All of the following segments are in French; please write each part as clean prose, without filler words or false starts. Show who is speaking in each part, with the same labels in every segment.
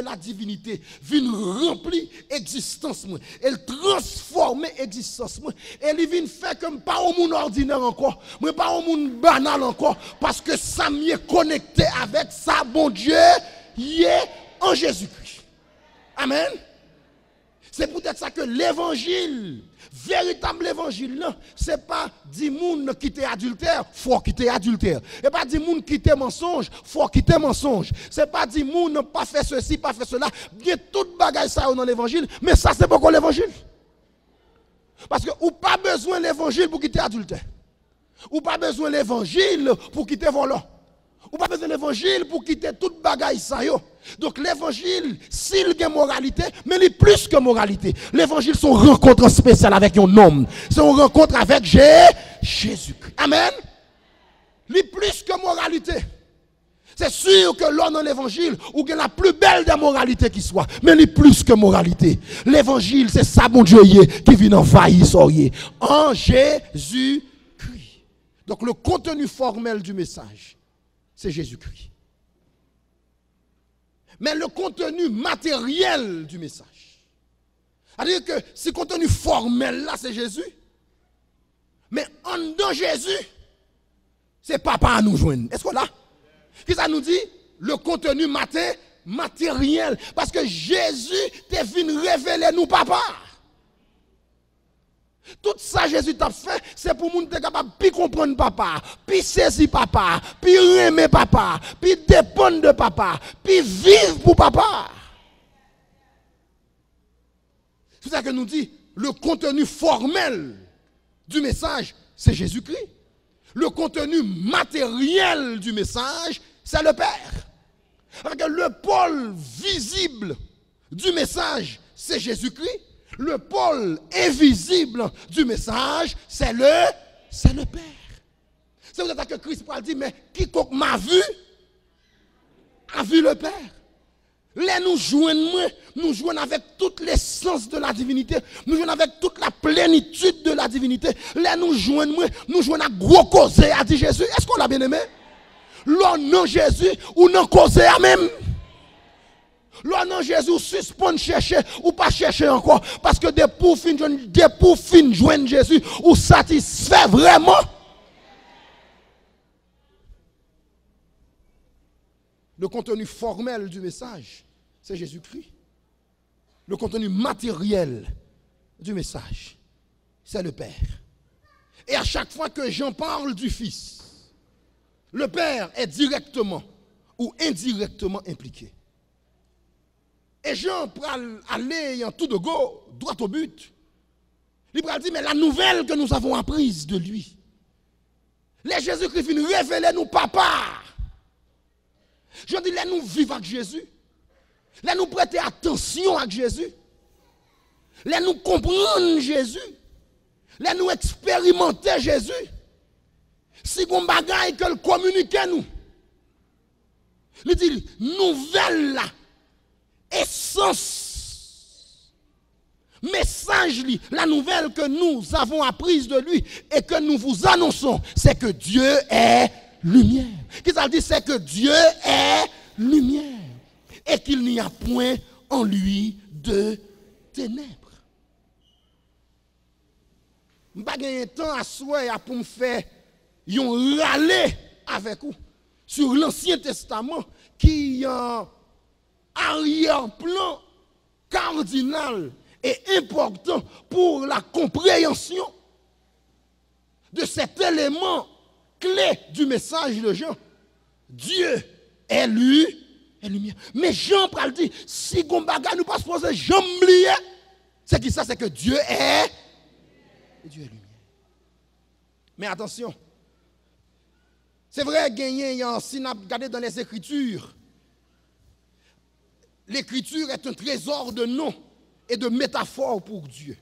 Speaker 1: la divinité vient remplir l'existence moi, elle transforme l'existence moi, elle vient faire comme pas au monde ordinaire encore, mais pas au monde banal encore, parce que ça m'y est connecté avec ça, bon Dieu, y est en Jésus-Christ. Amen. C'est peut-être ça que l'évangile, véritable évangile, c'est pas 10 moun qui étaient adultère, faut quitter adultère. Et pas 10 moun qui étaient mensonge, faut quitter mensonge. C'est pas 10 moun pas fait ceci, pas fait cela. Bien toute bagaille ça dans l'évangile, mais ça c'est pas encore l'évangile. Parce que ou pas besoin de l'évangile pour quitter adultère. Ou pas besoin de l'évangile pour quitter volant. Ou pas besoin de l'évangile pour quitter toute bagaille ça yo. Donc l'évangile, s'il y a moralité, mais il est plus que moralité. L'évangile, c'est une rencontre spéciale avec un homme. C'est une rencontre avec Jésus-Christ. Amen. Il est plus que moralité. C'est sûr que l'on dans l'évangile, ou la plus belle des moralités qui soit, mais il est plus que moralité. L'évangile, c'est ça, mon Dieu, qui vient envahir en Jésus-Christ. Donc le contenu formel du message, c'est Jésus-Christ. Mais le contenu matériel du message. C'est-à-dire que si le contenu formel là, c'est Jésus. Mais en dedans Jésus, c'est papa à nous joindre. Est-ce qu'on l'a? Qu'est-ce que ça nous dit? Le contenu matériel. Parce que Jésus est venu révéler nous papa. Tout ça Jésus t'a fait, c'est pour nous être capable de comprendre papa, puis saisir papa, puis aimer papa, puis dépendre de papa, puis vivre pour papa. C'est ça que nous dit, le contenu formel du message, c'est Jésus-Christ. Le contenu matériel du message, c'est le Père. Avec le pôle visible du message, c'est Jésus-Christ. Le pôle invisible du message, c'est le Père. C'est pour ça que Christ a dit, mais quiconque m'a vu, a vu le Père. Là, nous jouons avec toute l'essence de la divinité, nous jouons avec toute la plénitude de la divinité. Là, nous jouons à gros causer, a dit Jésus. Est-ce qu'on l'a bien aimé? Là, non Jésus, ou non causer à même. Là, non, Jésus suspend chercher ou pas chercher encore. Parce que des pour fin joindre Jésus, ou satisfait vraiment. Le contenu formel du message, c'est Jésus-Christ. Le contenu matériel du message, c'est le Père. Et à chaque fois que Jean parle du Fils, le Père est directement ou indirectement impliqué. Et Jean pral aller en tout de go, droit au but. Il pral dire, mais la nouvelle que nous avons apprise de lui. Les Jésus-Christ vient révéler nous papa. Je dis, les nous vivre avec Jésus. Les nous prêter attention avec Jésus. Les nous comprendre Jésus. Les nous expérimenter Jésus. Si on bagaille que le communique nous. Il dit, nouvelle là. Essence, message, la nouvelle que nous avons apprise de lui et que nous vous annonçons, c'est que Dieu est lumière. Qu'est-ce qu'il dit? C'est que Dieu est lumière et qu'il n'y a point en lui de ténèbres. Je n'ai pas de temps à souhait pour me faire un râler avec vous sur l'Ancien Testament qui arrière-plan cardinal et important pour la compréhension de cet élément clé du message de Jean. Dieu est lumière. Mais Jean pral dit, si Gombaga nous pas supposé jamais oublier, c'est qui ça? C'est que Dieu est lumière. Mais attention, c'est vrai, gagner, si on a regardé dans les Écritures, l'Écriture est un trésor de noms et de métaphores pour Dieu.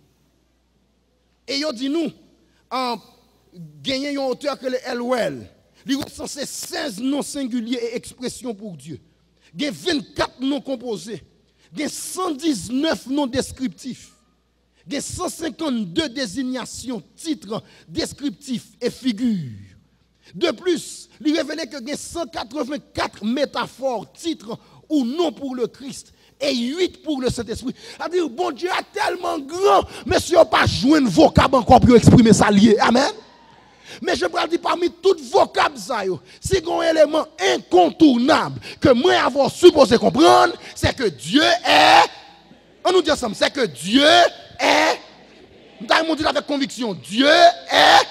Speaker 1: Et il dit nous, en gagnant un auteur que le Elwell, il recense 16 noms singuliers et expressions pour Dieu. Il y a 24 noms composés. Il y a 119 noms descriptifs. Il y a 152 désignations, titres descriptifs et figures. De plus, il révélait qu'il y a 184 métaphores, titres ou non pour le Christ. et 8 pour le Saint-Esprit. C'est-à-dire, bon Dieu est tellement grand, mais si on n'a pas joué un vocable encore pour exprimer ça lié. Amen. Mais je peux dire parmi toutes vocabes, si il y a un élément incontournable que moi avons supposé comprendre, c'est que Dieu est. On nous dit ensemble, c'est que Dieu est. Nous avons dit avec conviction, Dieu est.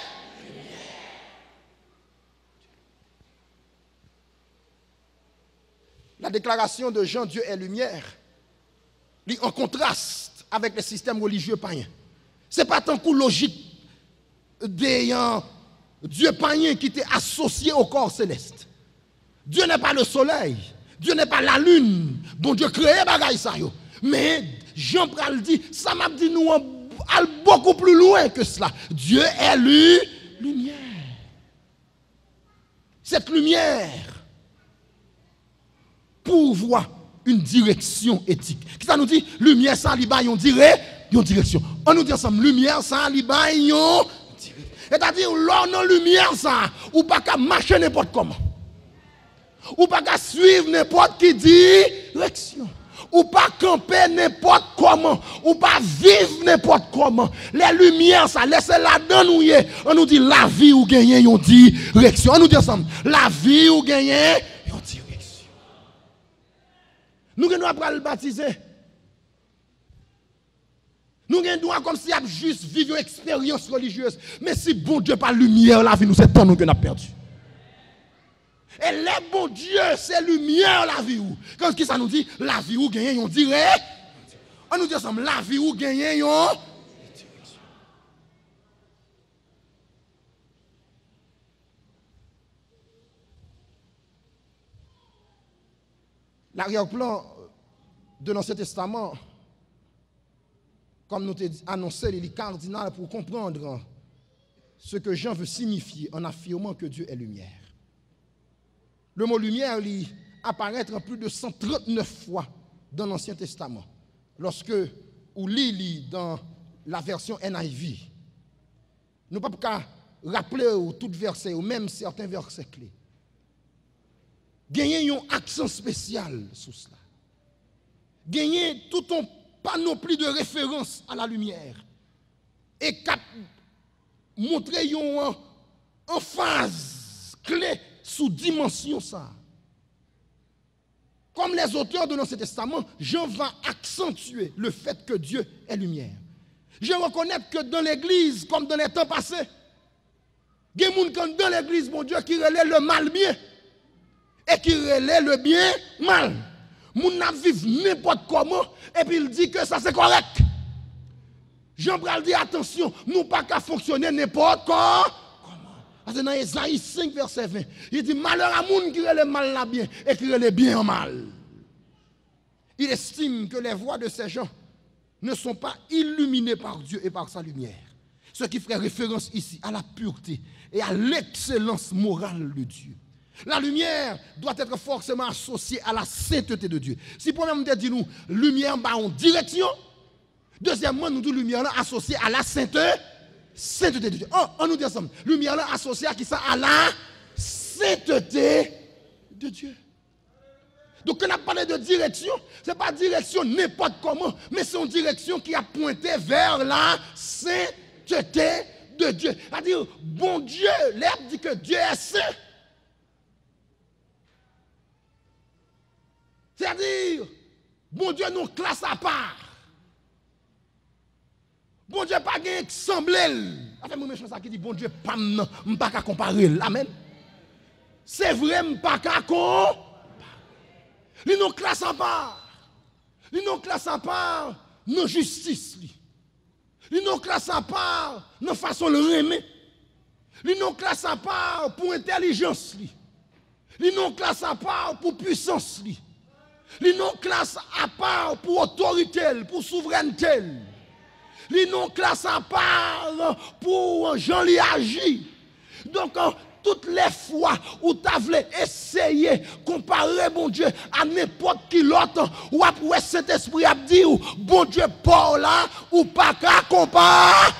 Speaker 1: La déclaration de Jean, Dieu est lumière, est en contraste avec les systèmes religieux païens. Ce n'est pas tant que logique d'ayant Dieu païen qui était associé au corps céleste. Dieu n'est pas le soleil, Dieu n'est pas la lune. Bon Dieu créé bagaille ça yo. Mais Jean pral dit, ça m'a dit nous allons beaucoup plus loin que cela. Dieu est lumière. Cette lumière pourvoit une direction éthique. Qui ça nous dit? Lumière sans liba, yon direction. On nous dit ensemble, lumière sans liba, yon direction. C'est-à-dire, l'on a lumière ça, ou pas qu'à marcher n'importe comment. Ou pas qu'à suivre n'importe qui direction. Ou pas camper n'importe comment. Ou pas vivre n'importe comment. Les lumières, ça, laissez-la dans nous. On nous dit la vie ou gagner une direction. On nous dit ensemble, la vie ou gagner une direction. Nous devons apprendre à le baptiser. Nous devons comme si nous juste vivre une expérience religieuse. Mais si bon Dieu pas lumière, la vie nous c'est temps nous que nous avons perdu. Et le bon Dieu, c'est lumière la vie ou. Quand ça nous dit, la vie ou gagner, on dirait. On nous dit ensemble, la vie ou gagner, on. L'arrière-plan de l'Ancien Testament, comme nous t'ai annoncé, il est cardinal pour comprendre ce que Jean veut signifier en affirmant que Dieu est lumière. Le mot lumière apparaît plus de 139 fois dans l'Ancien Testament. Lorsque on lit dans la version NIV, nous ne pouvons pas rappeler tout verset ou même certains versets clés. Gagner un accent spécial sur cela. Gagner tout un panoplie de références à la lumière. Et montrer une phase clé sous dimension ça. Comme les auteurs de l'Ancien Testament, Jean va accentuer le fait que Dieu est lumière. Je reconnais que dans l'église, comme dans les temps passés, il y a des gens dans l'église, mon Dieu, qui relaient le mal bien et qui relaient le bien mal. Les gens vivent n'importe comment et puis il dit que ça c'est correct. Jean Bral dit attention, nous pas qu'à fonctionner n'importe comment. Dans Ésaïe 5, verset 20, il dit malheur à moun qui relève mal la bien et qui relève bien en mal. Il estime que les voix de ces gens ne sont pas illuminées par Dieu et par sa lumière. Ce qui ferait référence ici à la pureté et à l'excellence morale de Dieu. La lumière doit être forcément associée à la sainteté de Dieu. Si premièrement dit nous lumière en direction, deuxièmement nous dit lumière associée à la sainteté de Dieu. On nous dit ensemble, lumière là associée à qui ça? À la sainteté de Dieu. Donc quand on a parlé de direction, ce n'est pas direction n'importe comment, mais c'est une direction qui a pointé vers la sainteté de Dieu. C'est-à-dire, bon Dieu, l'herbe dit que Dieu est saint. C'est-à-dire, bon Dieu nous classe à part. Bon Dieu pas gagné semblé. Avec mon méchant ça qui dit bon Dieu pas m'pas qu'à comparer. Amen. C'est vrai m'pas qu'à comparer. Li nous classe à part. Li nous classe à part nos justice li. Li nous classe à part nos façon de remer. Li nous classe à part pour intelligence li. Li nous classe à part pour puissance li. Li nous classe à part pour autorité, pour souveraineté. Li non classe à part pour Jean li agi. Donc toutes les fois où tu as voulu essayer comparer bon Dieu à n'importe qui l'autre, ou après Saint-Esprit a dit bon Dieu pas là ou pas qu'à comparer.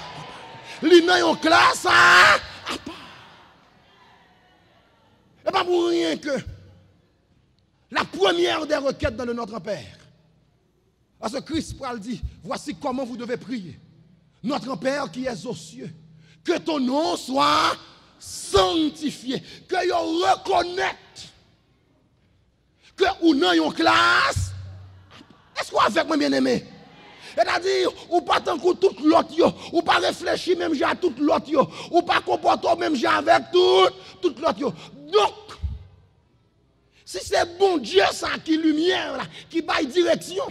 Speaker 1: Li nan yon classe à part. Et pas pour rien que la première des requêtes dans le Notre Père, Parce que Christ dit, voici comment vous devez prier. Notre Père qui est aux cieux, que ton nom soit sanctifié, que vous reconnaissez que ou non une classe. Est-ce qu'on avec moi bien aimé? C'est-à-dire, ou pas tant que tout l'autre, ou pas réfléchir même j'ai à tout l'autre, ou pas comporter même j'ai avec tout l'autre. Donc, si c'est bon Dieu ça qui lumière là, qui baille direction,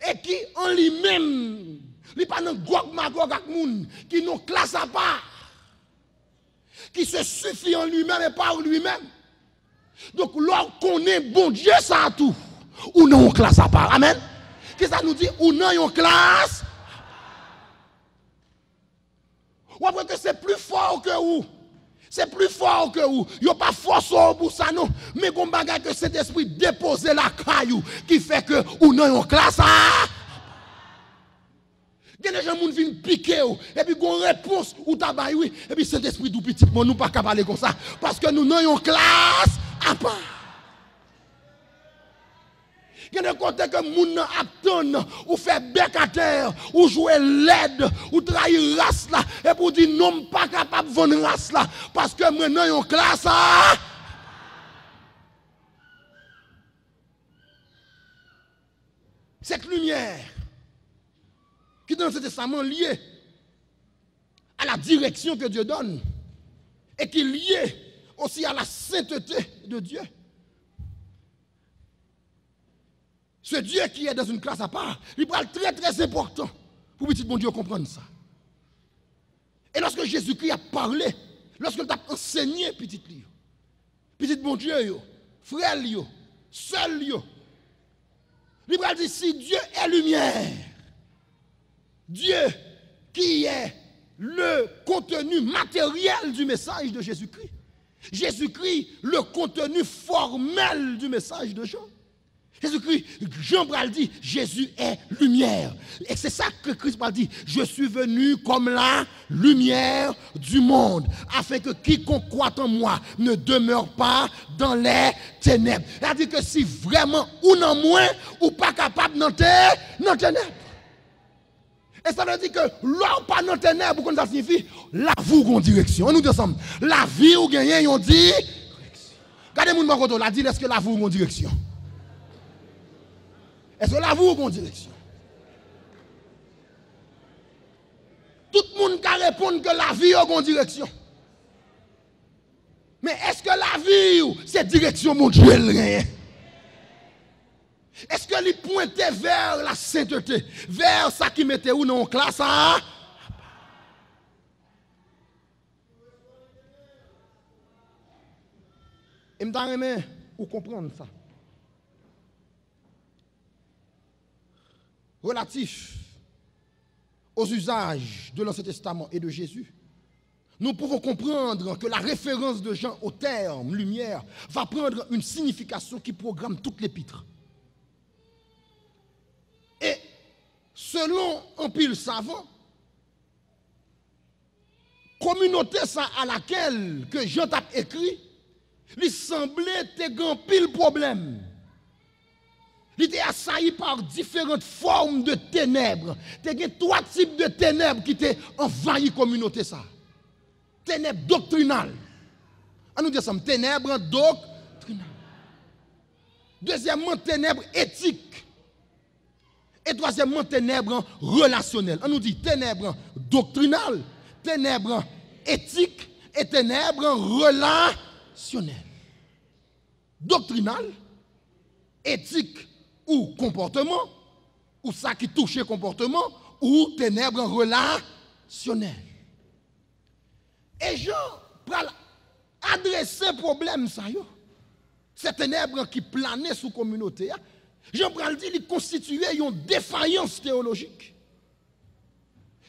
Speaker 1: et qui en lui-même, il pas dans gog magog ak moun, qui nous classe à part, qui se suffit en lui-même et par lui-même. Donc, lorsqu'on est bon Dieu ça a tout, ou non on classe à part. Amen. Qu'est-ce que ça nous dit? Ou non on classe. Ou après que c'est plus fort que vous. C'est plus fort que vous. Il n'y a pas force au bout ça non. Mais qu'on bagaille que cet esprit dépose la caillou qui fait que ou non on classe. Il y a des gens qui viennent piquer et puis qu'on réponse ou tabac oui et puis cet esprit tout petit bon nous pas capable parler comme ça parce que nous n'avons classe à part. Il y a des côtés que moun attend ou fait bec à terre ou jouer l'aide ou trahir race là et pour dire non pas capable de vendre race là parce que maintenant yon classe à cette lumière qui dans ce testament lié à la direction que Dieu donne et qui est lié aussi à la sainteté de Dieu. Ce Dieu qui est dans une classe à part, il parle très très important pour petit bon Dieu comprendre ça. Et lorsque Jésus-Christ a parlé, lorsqu'il a enseigné petit bon Dieu, frère, seul, il parle dit si Dieu est lumière, Dieu qui est le contenu matériel du message de Jésus-Christ, Jésus-Christ le contenu formel du message de Jean. Jésus-Christ, Jean Bral dit, Jésus est lumière. Et c'est ça que Christ Bral dit, je suis venu comme la lumière du monde, afin que quiconque croit en moi ne demeure pas dans les ténèbres. C'est-à-dire que si vraiment ou non moins, ou pas capable dans les ténèbres. Et ça veut dire que l'or pas dans les ténèbres, ça signifie la vie ou direction. On nous dit ensemble, la vie ou gagner, on dit direction. Regardez-moi mon côté, la dit, est-ce que la vie ou direction? Est-ce que la vie ou direction? Tout le monde peut répondre que la vie ou direction. Mais est-ce que la vie c'est direction mon Dieu rien? Est-ce que lui pointait vers la sainteté, vers ça qui mettait ou non en classe à? Et me ou comprendre ça. Relatif aux usages de l'Ancien Testament et de Jésus, nous pouvons comprendre que la référence de Jean au terme lumière va prendre une signification qui programme toute l'épître. Et selon un pile savant, communauté ça à laquelle que Jean t'a écrit, il semblait un pile problème. Il était assailli par différentes formes de ténèbres. Il y a trois types de ténèbres qui étaient envahi la communauté. Ténèbres doctrinales. On nous dit ça, ténèbres doctrinales. Deuxièmement, ténèbres éthiques. Et troisièmement, ténèbres relationnelles. On nous dit ténèbres doctrinales, ténèbres éthiques et ténèbres relationnelles. Doctrinales, éthiques, ou comportement, ou ça qui touche le comportement, ou ténèbres relationnelles. Et Jean pral adresser problème ça yo. Ces ténèbres qui planaient sous la communauté, Jean pral dit qu'il constituait une défaillance théologique.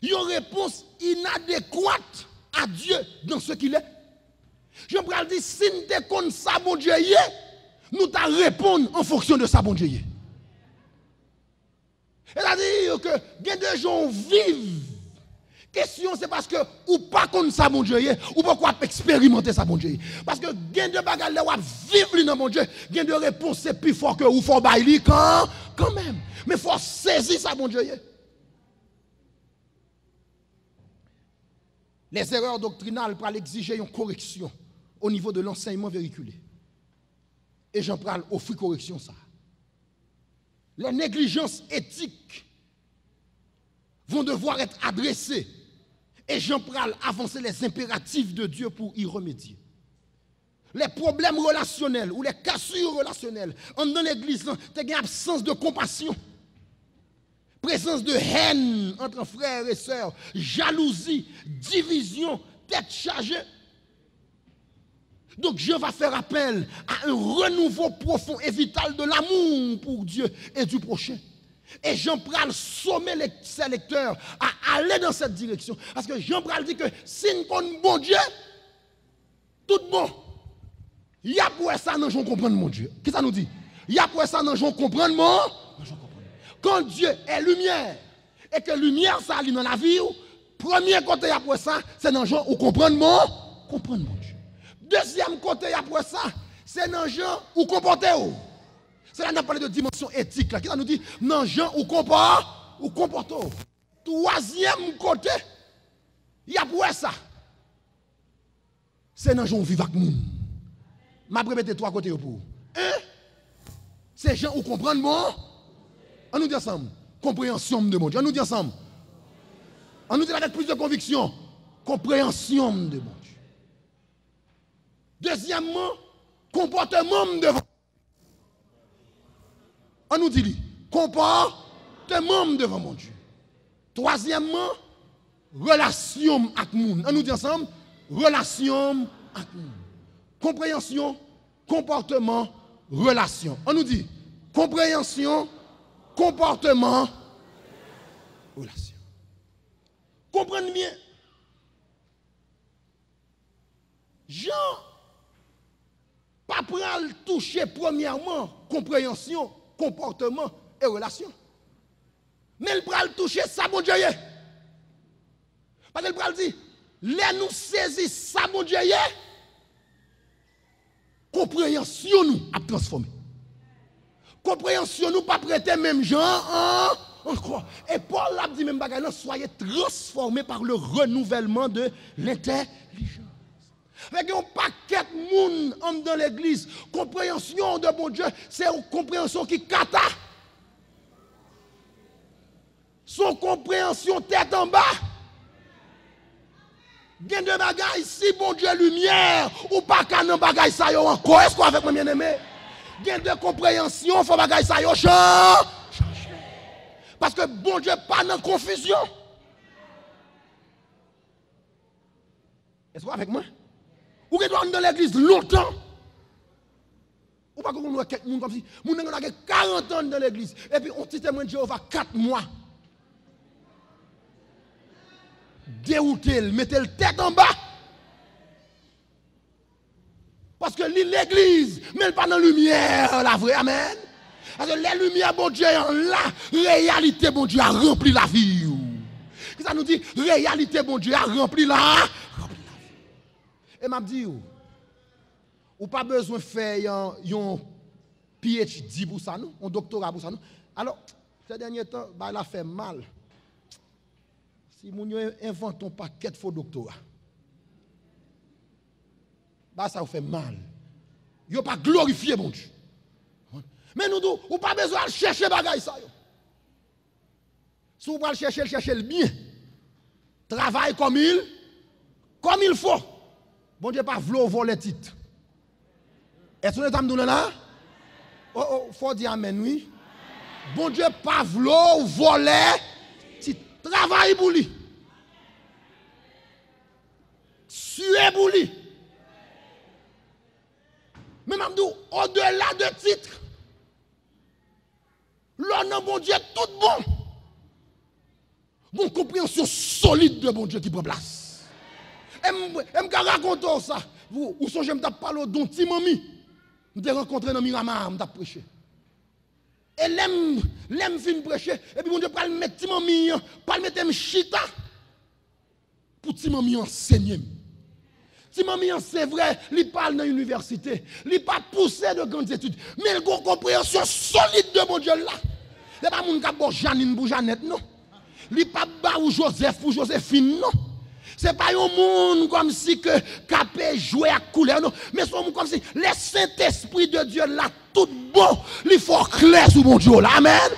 Speaker 1: Une réponse inadéquate à Dieu dans ce qu'il est. Jean pral dit si nous te connaissons ça bon Dieu, nous t'en répondre en fonction de ça bon Dieu. C'est-à-dire que des gens vivent. Question c'est parce que ou pas comme ça bon Dieu ou pourquoi expérimenter ça bon Dieu. Parce que gain de bagarre là vivre dans bon Dieu, gain de réponse c'est plus fort que ou faut bailler quand quand même. Mais il faut saisir ça, bon Dieu. Les erreurs doctrinales pour exiger une correction au niveau de l'enseignement véhiculé. Et j'en parle offrir correction ça. Les négligences éthiques vont devoir être adressées. Et j'en parle avancer les impératifs de Dieu pour y remédier. Les problèmes relationnels ou les cassures relationnelles dans l'église, il y a une absence de compassion. Présence de haine entre frères et sœurs, jalousie, division, tête chargée. Donc Dieu va faire appel à un renouveau profond et vital de l'amour pour Dieu et du prochain. Et Jean Pral sommet ses lecteurs à aller dans cette direction. Parce que Jean Pral dit que si nous connaissons bon Dieu, tout bon. Il y a pour ça dans Jean comprendre mon Dieu. Qu'est-ce que ça nous dit? Il y a pour ça dans Jean comprendre mon Dieu. Quand Dieu est lumière, et que lumière ça allie dans la vie, premier côté après ça, c'est dans Jean où comprendre mon Dieu. Deuxième côté après ça, c'est dans Jean où comporter. C'est là qu'on a parlé de dimension éthique. Là. Qui ça nous dit? Dans Jean où comporter. Troisième côté, il y a pour ça. C'est dans Jean où vivre avec nous. Je vais répéter trois côtés pour. Un, c'est Jean où comprendre mon. On nous dit ensemble, compréhension de mon Dieu. On nous dit ensemble. On nous dit avec plus de conviction, compréhension de mon Dieu. Deuxièmement, comportement devant. On nous dit, comportement devant mon Dieu. Troisièmement, relation avec le monde. On nous dit ensemble, relation avec le monde. Compréhension, comportement, relation. On nous dit, compréhension, comportement, relation. Comprenez bien. Jean, pas prendre toucher premièrement compréhension, comportement et relation. Mais il prend toucher ça, bon Dieu. Parce qu'il prend dit, les nous saisir ça, bon Dieu. Compréhension nous a transformé. Compréhension nous pas prêter même gens encore. Et Paul a dit même bagaille, soyez transformés par le renouvellement de l'intelligence. Avec un paquet de monde dans l'église, compréhension de bon Dieu, c'est une compréhension qui kata. Son compréhension tête en bas. Gen de bagaille, si bon Dieu lumière, ou pas qu'à nan bagaille ça yo encore. Est-ce qu'on avec moi bien aimé? Gen de compréhension, faut bagaille ça yo changer. Parce que bon Dieu pas dans confusion. Est-ce qu'on avec moi? Ou que doit dans l'église longtemps. Ou pas qu'on voit quelqu'un comme si moun a 40 ans dans l'église et puis on dit témoin de Jéhovah 4 mois. Dérouter, mettez le tête en bas. Parce que l'église, mais pas dans la lumière, la vraie, amen. Parce que les lumières, bon Dieu, la réalité, bon Dieu, a rempli la vie. Ça nous dit, réalité, bon Dieu, a rempli la vie. Et m'a dit, ou pas besoin de faire un PhD pour ça, un doctorat pour ça. Alors, ces derniers temps, bah, il a fait mal. Si nous inventons un paquet de faux doctorats, bah ça vous fait mal. Vous pas glorifié mon Dieu. Mais nous n'avons pas besoin de chercher bagaille ça. Si vous voulez chercher le bien, travaille comme il faut. Bon Dieu pas vouloir voler titre. Est-ce que nous sommes là? Oh, faut dire amen, oui. Bon Dieu pas vouloir voler titre. Travaille pour lui. Suez pour lui. Mais même au-delà de titre, l'honneur bon Dieu tout bon. Bon compréhension solide de bon Dieu qui prend place. Et je raconte ça. Vous songez, je parle d'un petit mamie. Je t'ai rencontré dans Miramar, je t'ai prêché. Et l'aime fin prêcher. Et puis, mon Dieu, pas le mettre petit mamie, pas le mettre chita. Pour petit mamie enseigner. Petit mamie, c'est vrai, il parle dans l'université. Il pas poussé de grandes études. Mais il a une compréhension solide de mon Dieu là. Ce n'est pas moun qui bon Janine pour Jeannette, non. Li pas ba ou Joseph pour Joséphine, non. Ce n'est pas un monde comme si que capé jouer à couleur, non. Mais c'est un monde comme si le Saint-Esprit de Dieu là, tout bon, il faut clair sous mon Dieu là. Amen.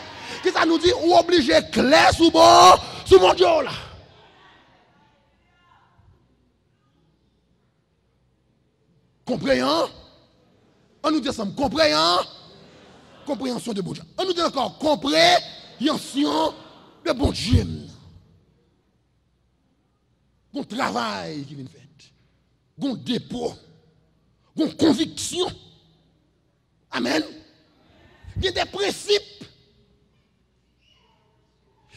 Speaker 1: Qui ça nous dit, ou obligé clair sous mon Dieu là. Compréhend? On nous dit ça, compréhend? Compréhension de bon Dieu. On nous dit encore, compréhension de bon Dieu. Bon travail qui vient fait. Bon dépôt. Bon conviction. Amen. Il y a des principes.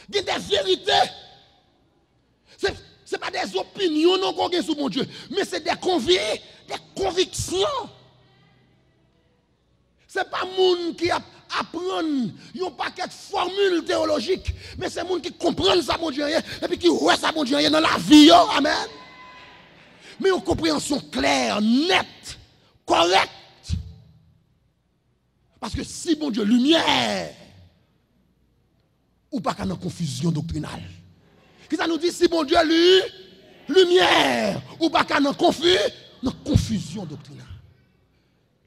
Speaker 1: Il y a des vérités. Ce n'est pas des opinions non qu'on a sur mon Dieu, mais c'est des convictions. Ce n'est pas moun qui apprend un paquet de formules théologiques, mais c'est moun qui comprend ça, mon Dieu, et puis qui voit ça, mon Dieu, dans la vie. Amen. Mais une compréhension claire, nette, correcte. Parce que si, mon Dieu, lumière, ou pas qu'à une confusion doctrinale. Qui ça nous dit, si, mon Dieu, lumière, ou pas qu'à une confusion doctrinale.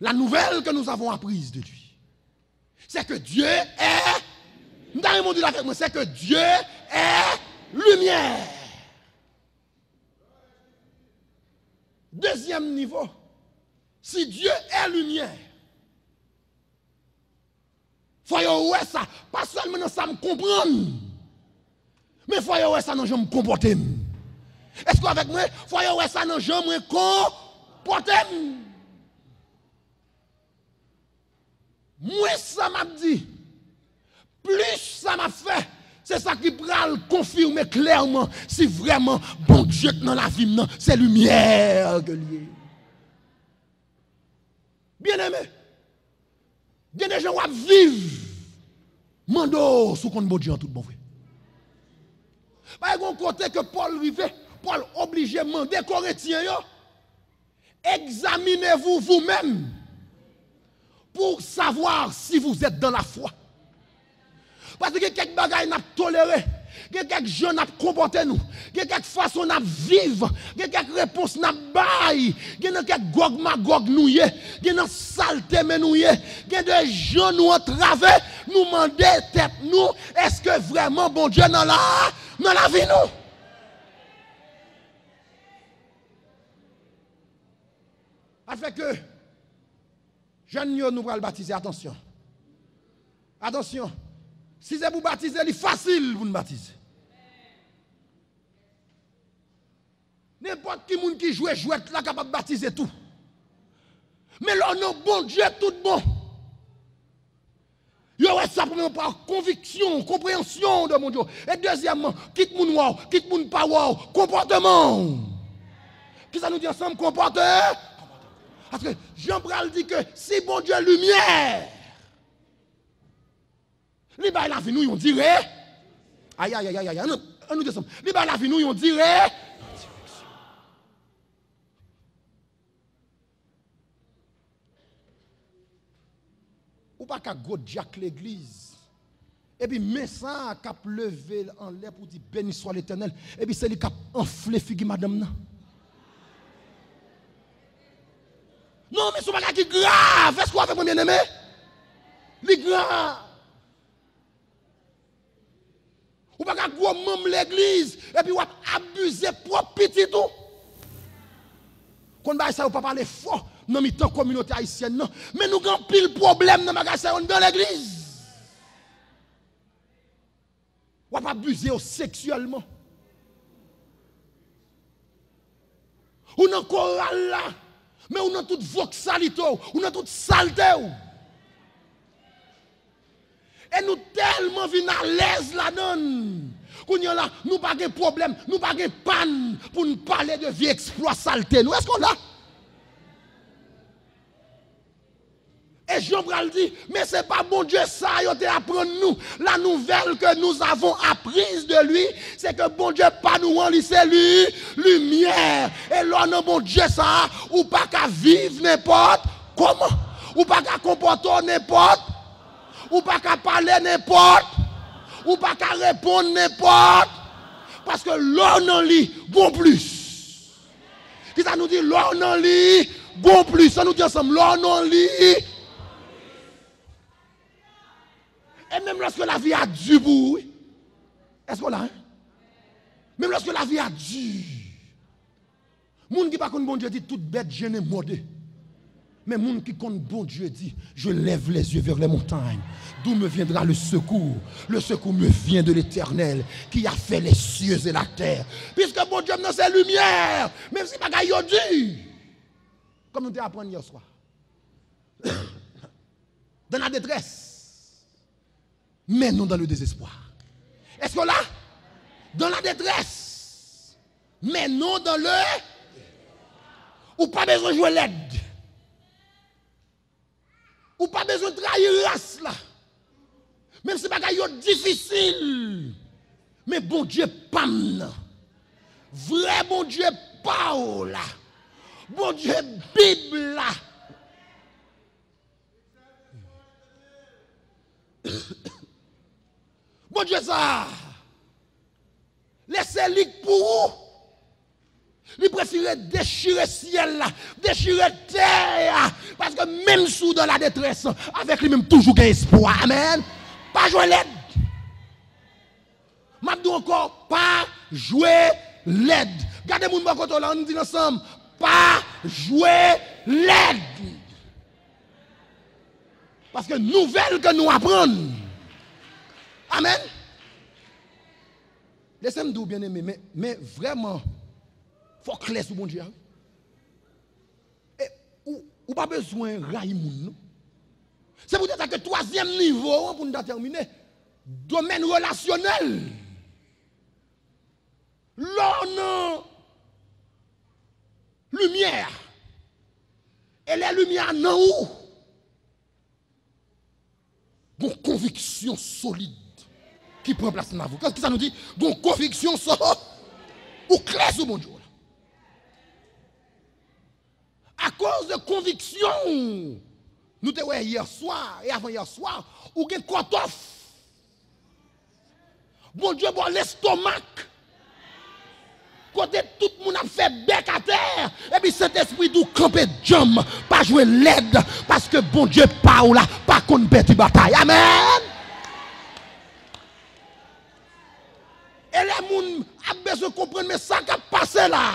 Speaker 1: La nouvelle que nous avons apprise de lui, c'est que Dieu est, c'est que Dieu est lumière. Deuxième niveau, si Dieu est lumière, faut y ça, pas seulement dans ça me comprendre, mais faut y ça dans je me comporter. Est-ce qu'avec moi, faut y ça dans je me comporter? Moins ça m'a dit, plus ça m'a fait, c'est ça qui pourra le confirmer clairement si vraiment bon Dieu dans la vie, c'est lumière que lié. Bien aimé, il y a des gens qui vivent, mando sous compte bon Dieu en tout bon vrai. Par exemple, côté que Paul vivait, Paul obligé de demander aux Corinthiens, examinez-vous vous-même pour savoir si vous êtes dans la foi. Parce que quelques bagages n'a toléré, quelques gens n'a comporté nous, quelques façons n'a vivre, quelques réponses n'a bail, quelques gog magog nous y, quelques saleté mais nous y, quelques gens nous entraver, nous demander tête nous, est-ce que vraiment bon Dieu dans la vie nous? Afin que jeunes nous allons baptiser, attention. Attention. Si c'est pour baptiser, c'est facile pour nous baptiser. N'importe qui joue jouette là capable de baptiser tout. Mais là, non, bon Dieu, tout bon. Il y a ça par conviction, compréhension de mon Dieu. Et deuxièmement, quitte mon wow, quitte mon pas wow, comportement. Qui ça nous dit ensemble, comportement? Parce que Jean-Bral dit que si bon Dieu est lumière, les bails la vie nous on dirait aïe aïe aïe aïe on nous descend les bails la vie nous on dirait ou pas qu'à go Jack l'église et puis mais ça cap lever en l'air pour dire béni soit l'Éternel et puis c'est lui cap enflé figue madame nan. Non mais c'est pas qui grave est-ce qu'on fait mon bien-aimé li grave. Ou pas qu'à gros membre l'église et puis ou abuser propre petit tout. Quand ça ou pas parler fort dans mi-temps communauté haïtienne non, mais nous avons pile problème dans magasin dans l'église. Ou pas abuser sexuellement. Ou dans chorale là, mais ou dans toute voxalito, ou dans toute saleté. Et nous tellement vins à l'aise là-dedans. Là, nous pas de problème, nous pas de panne pour nous parler de vie exploit saleté. Nous, est-ce qu'on a? Et Jean-Bral dit, mais ce n'est pas bon Dieu ça, il te apprendre nous. La nouvelle que nous avons apprise de lui, c'est que bon Dieu pas nous en c'est lui, lumière. Et là, non, bon Dieu ça, ou pas qu'à vivre n'importe comment, ou pas qu'à comporter n'importe. Ou pas qu'à parler n'importe. Ou pas qu'à répondre n'importe. Parce que l'on en lit, bon plus. Qui ça nous dit l'on en lit, bon plus. Ça nous dit ensemble, l'on en lit. Et même lorsque la vie a dû pour est-ce qu'on l'a? Hein? Même lorsque la vie a dû. Moun qui pas connaît bon Dieu dit toute bête gênée modée. Mais moun qui compte bon Dieu dit, je lève les yeux vers les montagnes. D'où me viendra le secours? Le secours me vient de l'Éternel qui a fait les cieux et la terre. Puisque bon Dieu dans ses lumières, même si bagaille yo dit. Comme nous t'ai appris hier soir. Dans la détresse. Mais non dans le désespoir. Est-ce que là? Dans la détresse. Mais non dans le... Ou pas besoin de jouer l'aide. Ou pas besoin de trahir race là. Même si bagaille est difficile. Mais bon Dieu pam. Vrai bon Dieu Paul là. Bon Dieu Bible là. Bon Dieu ça. Laissez-le pour vous. Il préfère déchirer ciel là, déchirer terre. Parce que même sous dans la détresse, avec lui-même toujours un espoir. Amen. Pas jouer l'aide. Je dis encore, pas jouer l'aide. Gardez mon bon côté là, on dit ensemble, pas jouer l'aide. Parce que nouvelle que nous apprenons. Amen. Laissez-moi dire bien aimé, mais vraiment, il faut clair sur mon Dieu. Et ou pas besoin de raïmoun. C'est pour dire que troisième niveau, pour nous déterminer, domaine relationnel. L'on lumière. Et les lumières non où? Une conviction solide qui prend place dans vous. Qu'est-ce que ça nous dit? Une conviction solide ou clair sur mon Dieu. À cause de conviction, nous te voyons hier soir et avant hier soir, ou gen kotof. Bon Dieu, bon l'estomac. Côté tout le monde a fait bec à terre. Et puis cet esprit d'où camper jam, pas jouer l'aide. Parce que bon Dieu parle là, pas qu'on bête bataille. Amen. Et les gens ont besoin de comprendre, mais ça qui a passé là.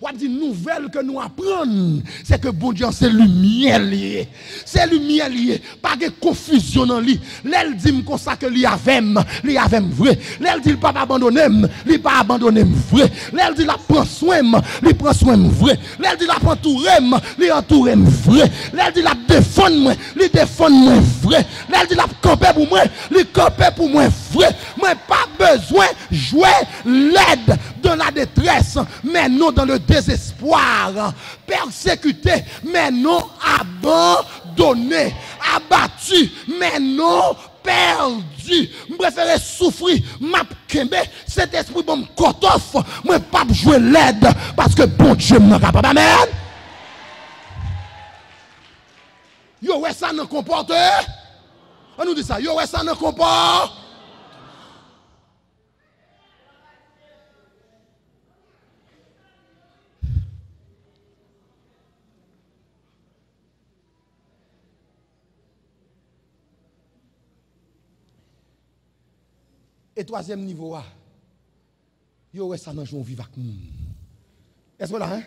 Speaker 1: On dit nouvelle que nous apprenons, c'est que bon Dieu c'est lumière lié. C'est lumière lié, pas de confusion dans lui. L'elle dit comme ça que lui avait vrai. L'elle dit pas abandonner, lui pas abandonner vrai. L'elle dit la prend soin, lui prend soin vrai. L'elle dit la prend entourer, lui entourer vrai. L'elle dit la défendre moi, lui défendre moi vrai. L'elle dit la camper pour moi, lui camper pour moi vrai. Moi pas besoin jouer l'aide dans la détresse, mais non dans le désespoir, persécuté, mais non abandonné, abattu, mais non perdu. Je préfère souffrir, m'apkembe, cet esprit bon me kotof, moi pas jouer l'aide, parce que bon Dieu m'en capable. Amen. Yo ouais ça ne comporte. On nous dit ça, yo ouais ça ne comporte. Et troisième niveau, yo ouais ça nan joue vivre avec nous. Est-ce que là hein?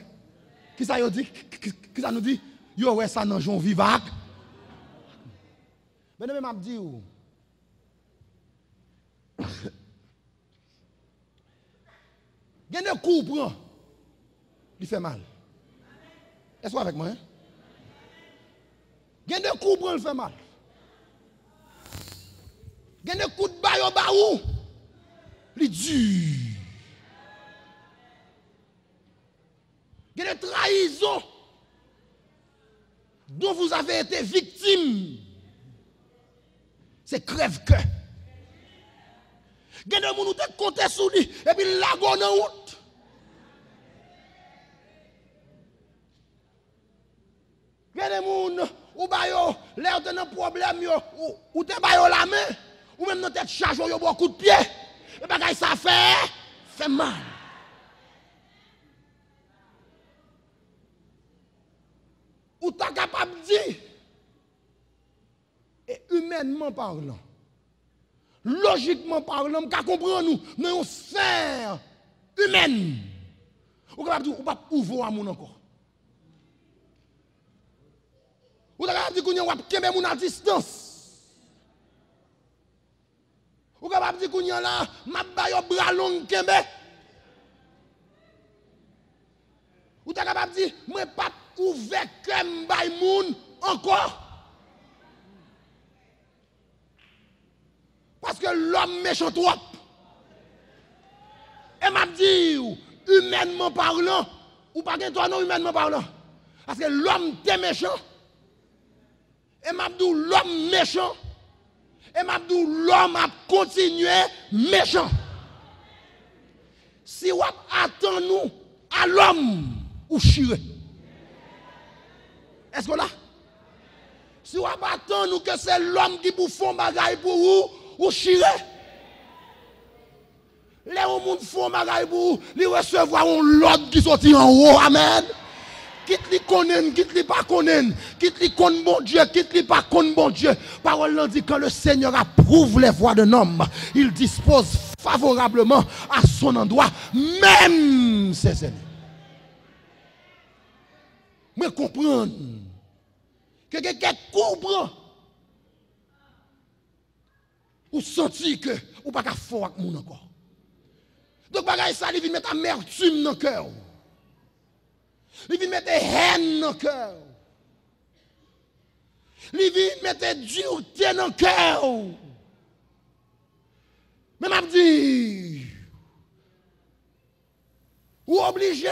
Speaker 1: Qui ça yo dit? Qui ça nous dit? Yo ouais ça nan joue vivre avec. Mais même m'a dit ou. Gen de coup prend. Il fait mal. Est-ce que avec moi hein? Gen de coup prend il fait mal. Gen de coup de bail au baou. Il dur. Il y a des trahisons dont vous avez été victime. C'est crève-cœur. Il y a des gens qui ont compté sur lui et puis la gonne en route. Il y a des gens qui ont l'air ou t'es un problème, ou t'es pas la main, ou même dans tête charge, ou beaucoup de pied. Et bien, ça fait mal. Ou t'es capable de dire, et humainement parlant, logiquement parlant, on comprend nous, dans une sphère humaine. Ou capable de dire, ou pas ouvrir à mon encore. Ou capable de dire, qu'on a mon à distance. Ou capable de dire, qu'on a là, ma baille au bras long, kembe. Ou capable de dire, moi pas ouvert comme baille moun encore. Parce que l'homme méchant trop. Et m'a dit, humainement parlant, ou pas que toi non humainement parlant. Parce que l'homme est méchant. Et m'a dit, l'homme méchant. Et m'a dit, l'homme a continué méchant. Si on attend nous à l'homme, ou chire. Est-ce qu'on a? Si on attend nous que c'est l'homme qui pour faire bagaille pour vous, ou chire. Les gens font bagaille pour les recevoir l'ordre qui sortit en haut. Amen. Quitte les connaître, quitte les pas connaître, quitte les connaître bon Dieu, quitte les pas connaître bon Dieu. Parole dit quand le Seigneur approuve les voies d'un homme, il dispose favorablement à son endroit, même ses ennemis. Mais comprendre que quelqu'un comprend ou sentir que ou pas qu'à faire avec mon encore. Donc bagay ça il vient mettre amertume dans le cœur. Il vient mettre haine dans le cœur. Il vient mettre dureté dans le cœur. Mais m'a dit ou obligé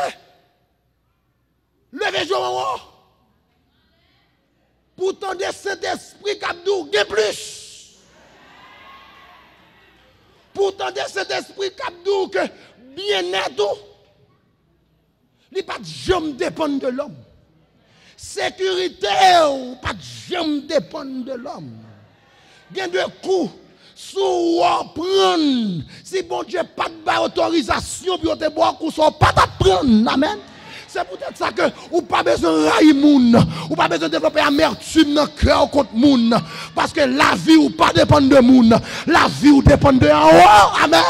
Speaker 1: lever jour en haut. Pourtant de cet esprit Kabdou gen plus. Pourtant de cet esprit Kabdou que bien-être il pas jamais dépendre de l'homme. Sécurité ou pas jamais dépendre de l'homme. Gen de coups sous prendre si bon Dieu pas de autorisation pour te boire coup so pas prendre. Amen. C'est peut-être ça que ou pas besoin de railler moun, ou pas besoin de développer amertume dans le cœur contre moun, parce que la vie ou pas dépend de moun, la vie ou dépend de en haut. Amen.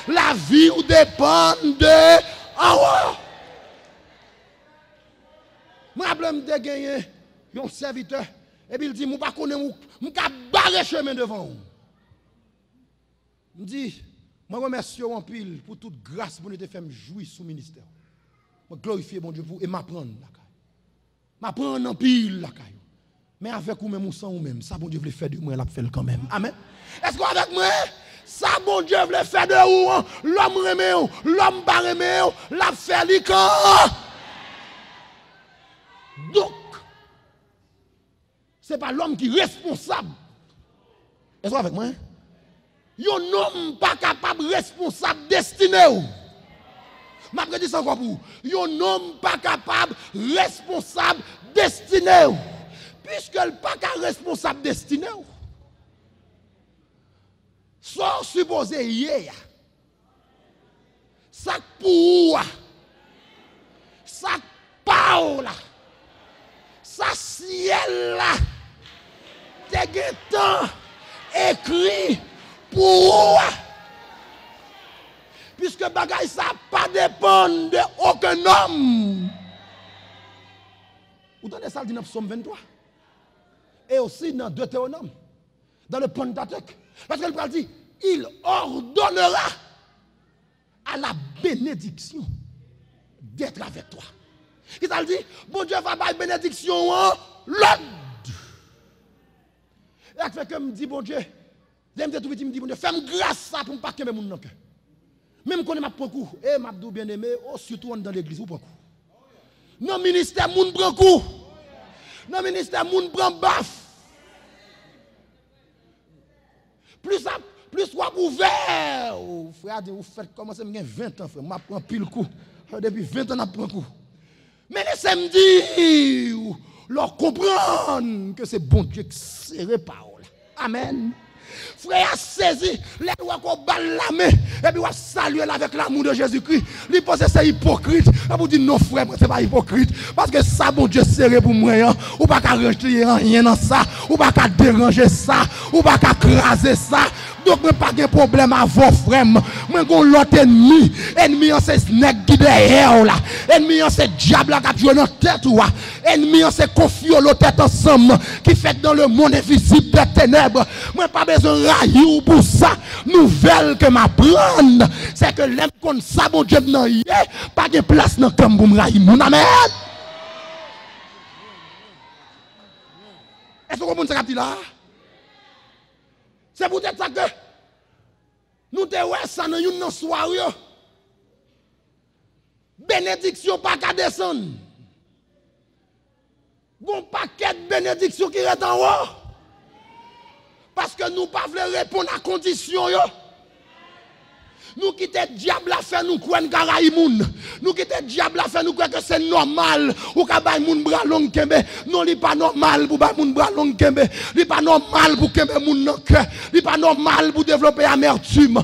Speaker 1: La vie ou dépend de en haut. Moi je gagné un serviteur et puis il dit moi pas connais moi ka barrer chemin devant vous. Il dit moi remercie en pile pour toute grâce pour nous te faire jouir sous ministère. Je glorifie mon Dieu pour et m'apprendre la caille. M'apprendre en pile la caille. Mais avec vous même ou sans vous même, ça bon Dieu veut faire de moi, l'a fait quand même. Amen. Est-ce qu'avec moi, ça bon Dieu veut faire de vous, l'homme remet, l'homme pas remet, l'a fait li quand. Donc, c'est pas l'homme qui est responsable. Est-ce qu'avec moi? Un homme pas capable responsable destiné. Je vais dire ça encore pour vous. Un homme pas capable, responsable, destiné. Puisque le pas responsable, destiné. Sans supposer hier. Ça pour ça pas là. Ça ciel là. T'es temps écrit pour puisque bagay ça pas dépend de aucun homme. Vous entendez ça dans Psaume 23 et aussi dans Deutéronome, dans le Pentateuque, parce que le dit il ordonnera à la bénédiction d'être avec toi. Il a dit bon Dieu va faire bénédiction l'ordre. Et fait que me dit bon Dieu, j'aime tout petit me dit bon Dieu fais-moi grâce ça pour me pas kembe mon cœur. Même quand on a pris coup, et m'a dit bien aimé, surtout dans l'église, ou prend coup. Non ministère moun prend coup. Non ministère moun prend baf. Plus soit ouvert. Frère, vous faites commencer à 20 ans, frère, m'a prend pile coup. Depuis 20 ans, on a pris coup. Mais laissez-moi dire, leur comprendre que c'est bon Dieu qui serre parole. Amen. Frère a saisi, les doigts qu'on balle la main, et puis on salue avec l'amour de Jésus-Christ. Il pense que c'est hypocrite. Et vous dites non, frère, c'est pas hypocrite. Parce que ça, bon Dieu, serré pour moi. Ou pas qu'à retirer rien dans ça. Ou pas qu'à déranger ça. Ou pas qu'à craser ça. Donc, je n'ai pas de problème avec vos frères. Je n'ai l'autre ennemi. Ennemi, c'est snake qui derrière là. Ennemi, c'est diable qui a joué dans la tête. Ennemi, c'est confus l'autre tête ensemble. Qui fait dans le monde invisible des ténèbres. Je n'ai pas besoin de railler pour ça. Nouvelle que m'a prendre. C'est que l'aime comme ça, bon Dieu, non, pas de place dans le camp pour me railler. Mon amen. Est-ce que vous comprenez ce que je dis là? C'est peut-être ça que nous te voyons ça dans une soirée. Bénédiction pas qu'à descendre. Bon paquet de bénédiction qui est en haut. Parce que nous ne pouvons pas répondre à la condition. Nous quittons le diable à faire nous croire que nous quittons le diable à faire nous croire que c'est normal. Ou que bail moun bras long kembe. Non, il pas normal pour bail moun bras long kembe. Il pas normal pour kembe moun nan cœur. Il pas normal pour développer amertume.